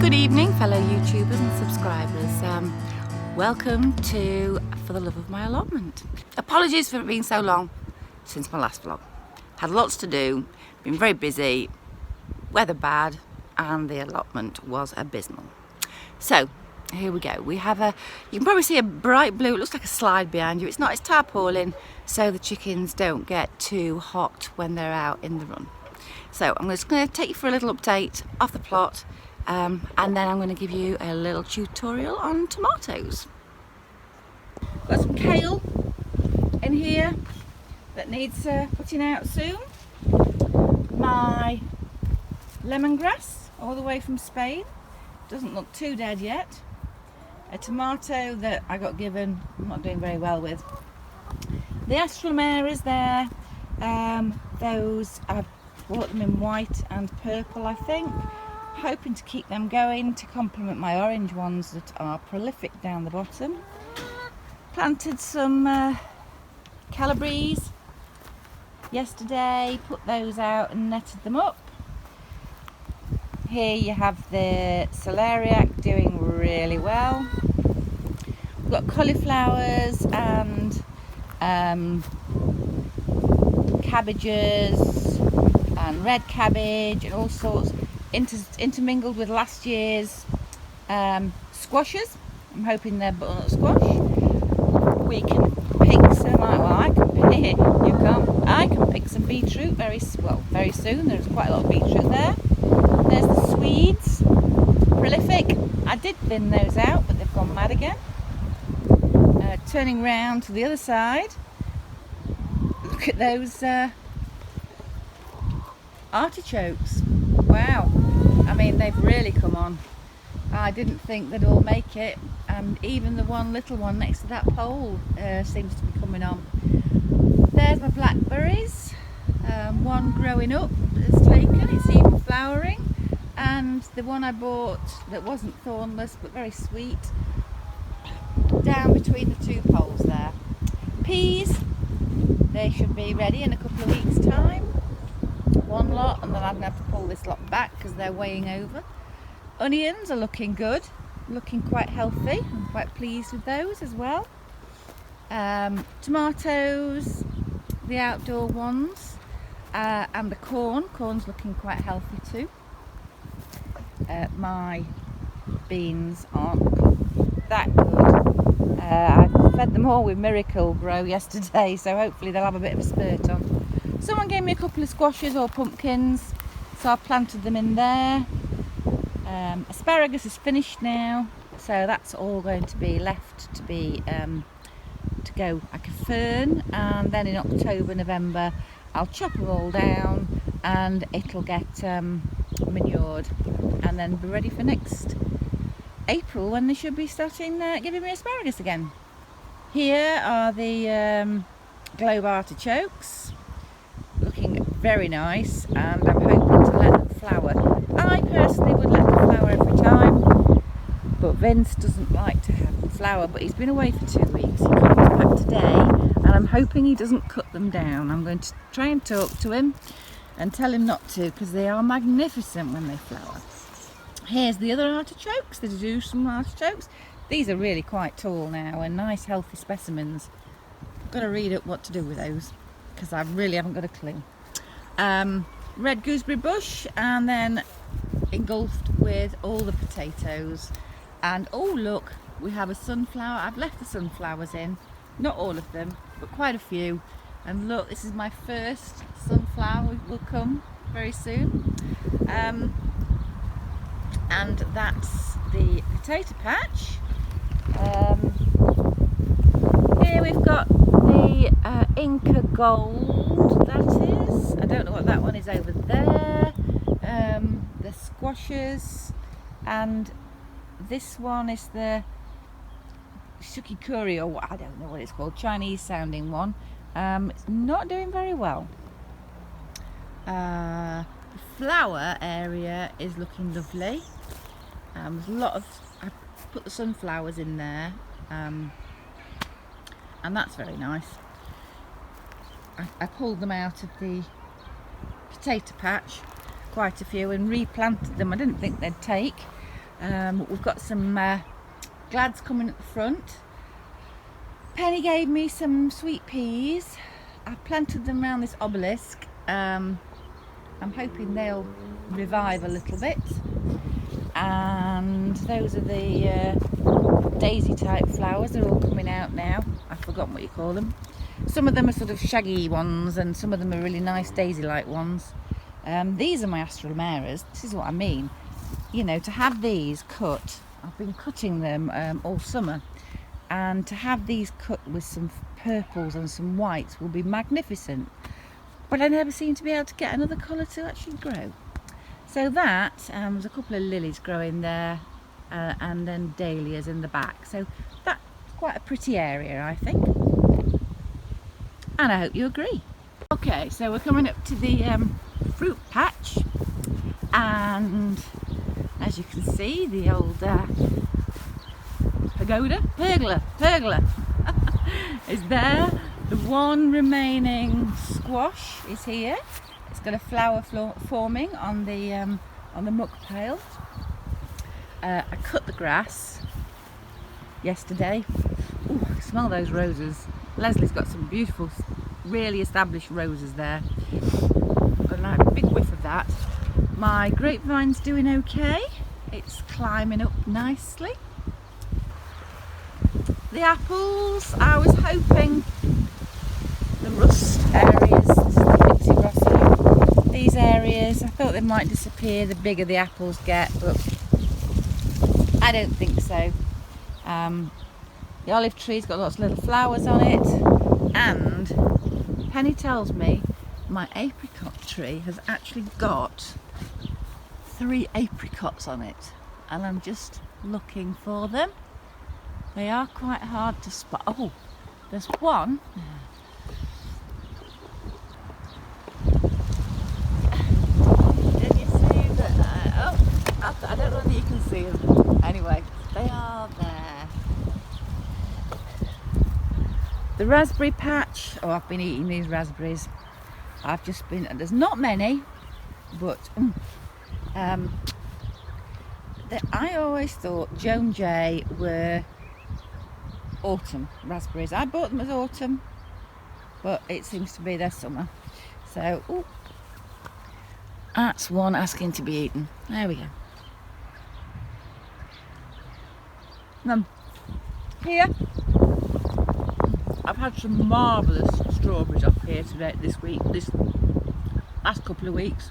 Good evening, fellow YouTubers and subscribers. Welcome to For the Love of My Allotment. Apologies for it being so long since my last vlog. Had lots to do, been very busy, weather bad, and the allotment was abysmal. So here we go. We have you can probably see a bright blue, it looks like a slide behind you. It's not, it's tarpaulin, so the chickens don't get too hot when they're out in the run. So I'm just going to take you for a little update off the plot, and then I'm going to give you a little tutorial on tomatoes. Got some kale in here that needs putting out soon. My lemongrass all the way from Spain, doesn't look too dead yet. A tomato that I got given, I'm not doing very well with. The Astralmere is there. Those I've bought them in white and purple, I think, hoping to keep them going to complement my orange ones that are prolific down the bottom. Planted some Calabrese yesterday, put those out and netted them up. Here you have the celeriac doing really well. We've got cauliflowers and cabbages and red cabbage and all sorts intermingled with last year's squashes. I'm hoping they're butternut squash. We can pick some, I can pick some beetroot very soon. There's quite a lot of beetroot there. There's the Swedes, prolific. I did thin those out, but they've gone mad again. Turning round to the other side, look at those artichokes. Wow, I mean, they've really come on. I didn't think they'd all make it, and even the one little one next to that pole seems to be coming on. There's my blackberries, one growing up that's taken, it's even flowering, and the one I bought that wasn't thornless but very sweet, down between the two poles there. Peas, they should be ready in a couple of weeks' time. One lot, and then I'm going to have to pull this lot back because they're weighing over. Onions are looking good, looking quite healthy. I'm quite pleased with those as well. Tomatoes, the outdoor ones, and the corn's looking quite healthy too. My beans aren't that good. I fed them all with Miracle Grow yesterday, so hopefully they'll have a bit of a spurt on. Someone gave me a couple of squashes or pumpkins, so I planted them in there. Asparagus is finished now, so that's all going to be left to be to go like a fern, and then in October, November I'll chop them all down and it'll get manured, and then be ready for next April when they should be starting giving me asparagus again. Here are the globe artichokes, looking very nice, and I'm hoping to let them flower. I personally would let them flower every time, but Vince doesn't like to have them flower, but he's been away for 2 weeks. He comes back today, and I'm hoping he doesn't cut them down. I'm going to try and talk to him and tell him not to, because they are magnificent when they flower. Here's the other artichokes, the Jerusalem artichokes. These are really quite tall now and nice healthy specimens. I've got to read up what to do with those because I really haven't got a clue. Red gooseberry bush, and then engulfed with all the potatoes. And oh look, we have a sunflower. I've left the sunflowers in, not all of them, but quite a few. And look, this is my first sunflower, will come very soon. And that's the potato patch. Here we've got the Inca Gold, that is. I don't know what that one is over there. The squashes, and this one is the Shukikuri, or what, I don't know what it's called, Chinese sounding one. It's not doing very well. The flower area is looking lovely. There's a lot of, I put the sunflowers in there, and that's very nice. I pulled them out of the potato patch, quite a few, and replanted them. I didn't think they'd take. We've got some glads coming at the front. Penny gave me some sweet peas. I've planted them around this obelisk. I'm hoping they'll revive a little bit. And those are the daisy type flowers. They're all coming out now. I've forgotten what you call them. Some of them are sort of shaggy ones and some of them are really nice daisy like ones. These are my astralmeras. This is what I mean, you know, to have these cut. I've been cutting them all summer, and to have these cut with some purples and some whites will be magnificent, but I never seem to be able to get another colour to actually grow. So that, there's a couple of lilies growing there, and then dahlias in the back, so that's quite a pretty area, I think, and I hope you agree. Okay, so we're coming up to the fruit patch, and as you can see, the old pergola is there. The one remaining squash is here. It's got a flower forming on the muck pile. I cut the grass yesterday. Ooh, I smell those roses. Leslie's got some beautiful, really established roses there. Got a nice big whiff of that. My grapevine's doing okay. It's climbing up nicely. The apples, I was hoping the rust areas, the Pixie Rosso, these areas, I thought they might disappear the bigger the apples get, but I don't think so. The olive tree's got lots of little flowers on it, and Penny tells me my apricot tree has actually got 3 apricots on it, and I'm just looking for them. They are quite hard to spot. Oh, there's one. Did you see that? I don't know whether you can see them. Anyway, they are there. The raspberry patch. Oh, I've been eating these raspberries. I've just been, there's not many, but I always thought Joan J were autumn raspberries. I bought them as autumn, but it seems to be their summer. So, ooh, that's one asking to be eaten. There we go. Here, I've had some marvellous strawberries up here today, this last couple of weeks.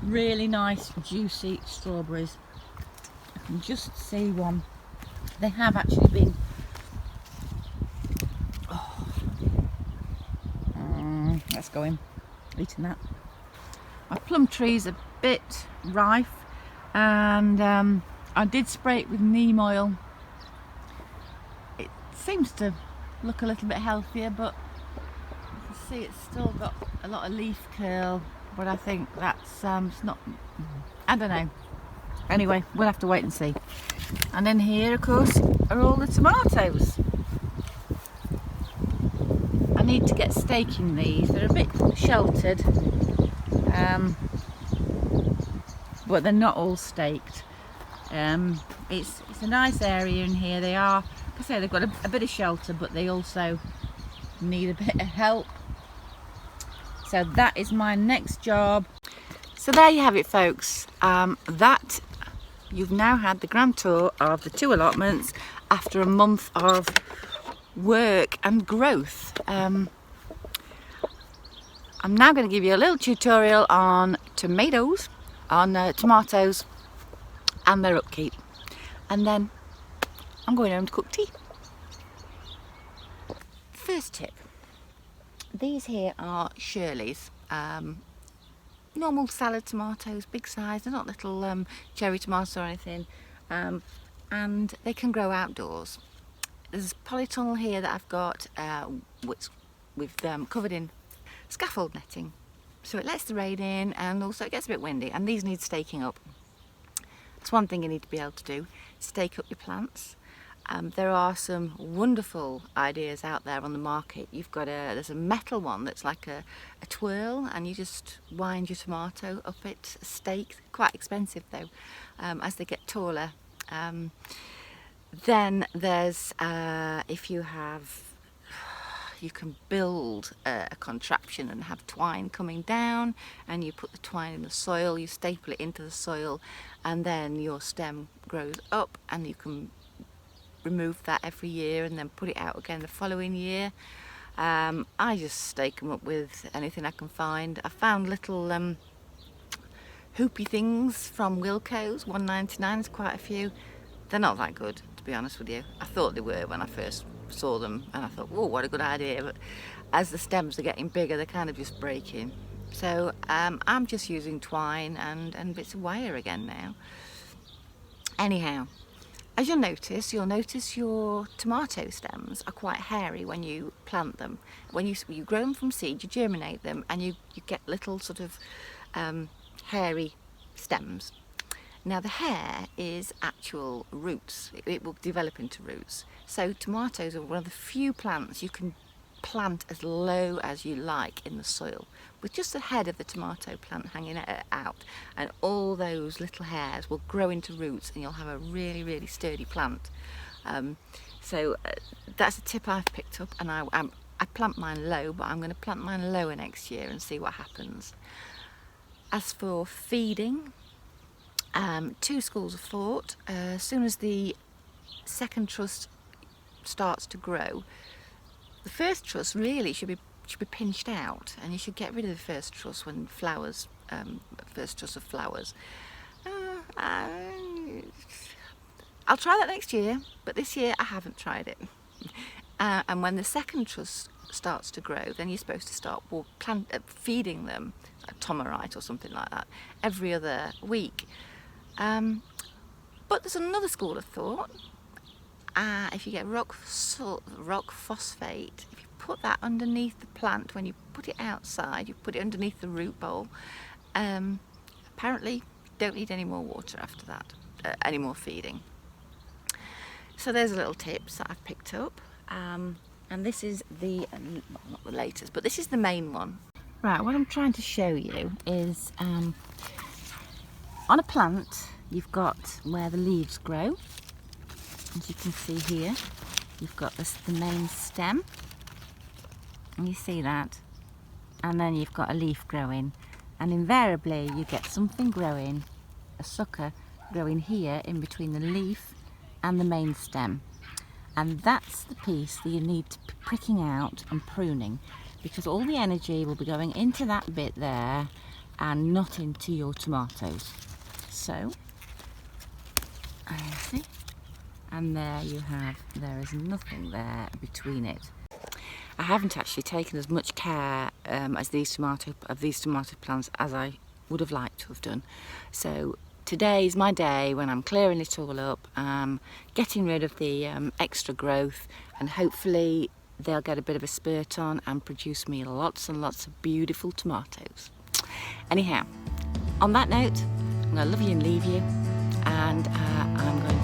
Really nice, juicy strawberries. I can just see one. They have actually been let's go in, eating that. My plum tree's a bit rife, and I did spray it with neem oil. It seems to look a little bit healthier, but you can see it's still got a lot of leaf curl, but I think that's it's not, I don't know. Anyway, we'll have to wait and see. And then here, of course, are all the tomatoes. I need to get staking these. They're a bit sheltered, but they're not all staked. It's a nice area in here. They are, like I say, they've got a bit of shelter, but they also need a bit of help. So that is my next job. So there you have it, folks. That you've now had the grand tour of the 2 allotments after a month of work and growth. I'm now going to give you a little tutorial on tomatoes and their upkeep, and then I'm going home to cook tea. First tip, these here are Shirley's, normal salad tomatoes, big size. They're not little cherry tomatoes or anything, and they can grow outdoors. There's polytunnel here that I've got, which we've covered in scaffold netting, so it lets the rain in, and also it gets a bit windy, and these need staking up. That's one thing you need to be able to do, stake up your plants. There are some wonderful ideas out there on the market. You've got there's a metal one that's like a twirl, and you just wind your tomato up it, stake, quite expensive though. As they get taller, Then there's, if you have, you can build a contraption and have twine coming down, and you put the twine in the soil, you staple it into the soil, and then your stem grows up, and you can remove that every year and then put it out again the following year. I just stake them up with anything I can find. I found little hoopy things from Wilko's, $1.99, there's quite a few. They're not that good, to be honest with you. I thought they were when I first saw them, and I thought, oh, what a good idea, but as the stems are getting bigger, they're kind of just breaking. So I'm just using twine and bits of wire again now. Anyhow, as you'll notice your tomato stems are quite hairy when you plant them. When you grow them from seed, you germinate them, and you get little sort of hairy stems. Now the hair is actual roots. It will develop into roots. So tomatoes are one of the few plants you can plant as low as you like in the soil, with just the head of the tomato plant hanging out, and all those little hairs will grow into roots, and you'll have a really, really sturdy plant. So that's a tip I've picked up, and I plant mine low, but I'm going to plant mine lower next year and see what happens. As for feeding, two schools of thought. As soon as the second truss starts to grow, the first truss really should be pinched out, and you should get rid of the first truss when flowers, first truss of flowers. I'll try that next year, but this year I haven't tried it. And when the second truss starts to grow, then you're supposed to start feeding them Tomarite or something like that every other week. But there's another school of thought. If you get rock phosphate, if you put that underneath the plant when you put it outside, you put it underneath the root bowl, apparently you don't need any more water after that, any more feeding. So there's a little tips that I've picked up, and this is not the latest, but this is the main one. Right, what I'm trying to show you is on a plant you've got where the leaves grow. As you can see here, you've got the main stem, and you see that, and then you've got a leaf growing, and invariably you get something growing, a sucker growing here in between the leaf and the main stem, and that's the piece that you need to be pricking out and pruning, because all the energy will be going into that bit there and not into your tomatoes. So, see, and there is nothing there between it. I haven't actually taken as much care of these tomato plants as I would have liked to have done. So today's my day when I'm clearing it all up, getting rid of the extra growth, and hopefully they'll get a bit of a spurt on and produce me lots and lots of beautiful tomatoes. Anyhow, on that note, I'm going to love you and leave you, and I'm going